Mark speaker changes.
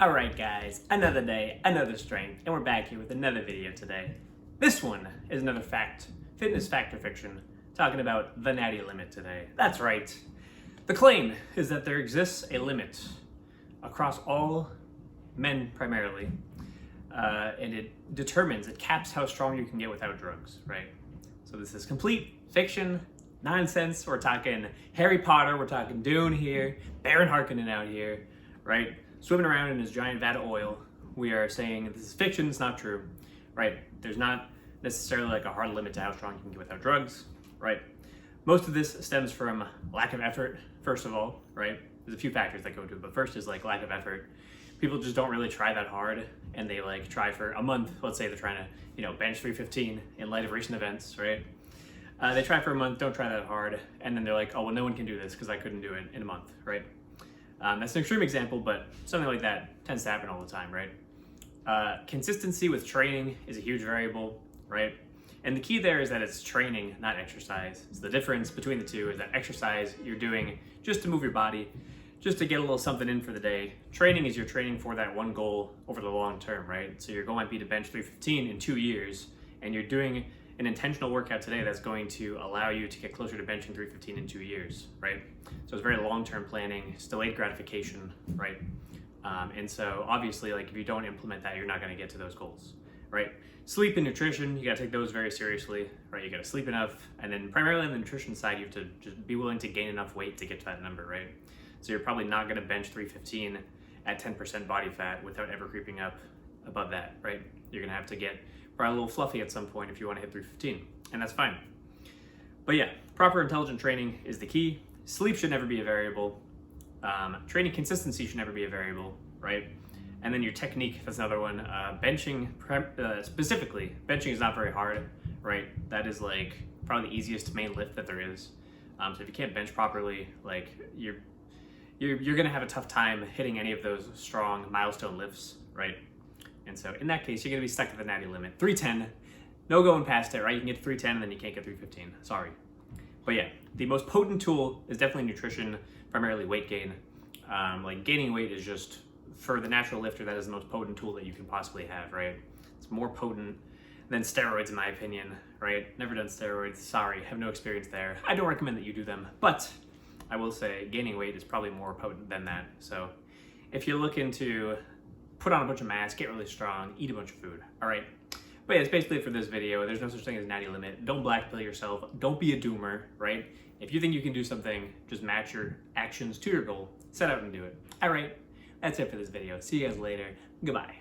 Speaker 1: Alright guys, another day, another strength, and we're back here with another video today. This one is another fitness fact or fiction, talking about the Natty limit today. That's right. The claim is that there exists a limit across all men primarily, and it caps how strong you can get without drugs, right? So this is complete fiction, nonsense. We're talking Harry Potter, we're talking Dune here, Baron Harkonnen out here, right? Swimming around in his giant vat of oil. We are saying this is fiction, it's not true, right? There's not necessarily like a hard limit to how strong you can get without drugs, right? Most of this stems from lack of effort, first of all, right? There's a few factors that go into it, but first is like lack of effort. People just don't really try that hard, and they like try for a month. Let's say they're trying to, bench 315 in light of recent events, right? They try for a month, don't try that hard, and then they're like, oh, well, no one can do this because I couldn't do it in a month, right? That's an extreme example, but something like that tends to happen all the time, right? Consistency with training is a huge variable, right? And the key there is that it's training, not exercise. So the difference between the two is that exercise you're doing just to move your body, just to get a little something in for the day. Training is you're training for that one goal over the long term, right? So your goal might be to bench 315 in 2 years, and you're doing an intentional workout today that's going to allow you to get closer to benching 315 in 2 years, right? So it's very long-term planning, it's delayed gratification, right? And so obviously, like if you don't implement that, you're not gonna get to those goals, right? Sleep and nutrition, you gotta take those very seriously, right? You gotta sleep enough, and then primarily on the nutrition side, you have to just be willing to gain enough weight to get to that number, right? So you're probably not gonna bench 315 at 10% body fat without ever creeping up above that, right? You're gonna have to get probably a little fluffy at some point if you wanna hit 315, and that's fine. But yeah, proper intelligent training is the key. Sleep should never be a variable. Training consistency should never be a variable, right? And then your technique, that's another one. Benching, specifically, benching is not very hard, right? That is like probably the easiest main lift that there is. So if you can't bench properly, like you're gonna have a tough time hitting any of those strong milestone lifts, right? And so in that case, you're gonna be stuck at the Natty limit. 310, no going past it, right? You can get 310 and then you can't get 315, sorry. But yeah, the most potent tool is definitely nutrition, primarily weight gain. Like gaining weight is just, for the natural lifter, that is the most potent tool that you can possibly have, right? It's more potent than steroids in my opinion, right? Never done steroids, sorry, have no experience there. I don't recommend that you do them, but I will say gaining weight is probably more potent than that. So if you're looking to put on a bunch of mass, get really strong, eat a bunch of food, all right? But yeah, that's basically it for this video. There's no such thing as Natty limit. Don't black pill yourself. Don't be a doomer, right? If you think you can do something, just match your actions to your goal. Set out and do it. All right, that's it for this video. See you guys later. Goodbye.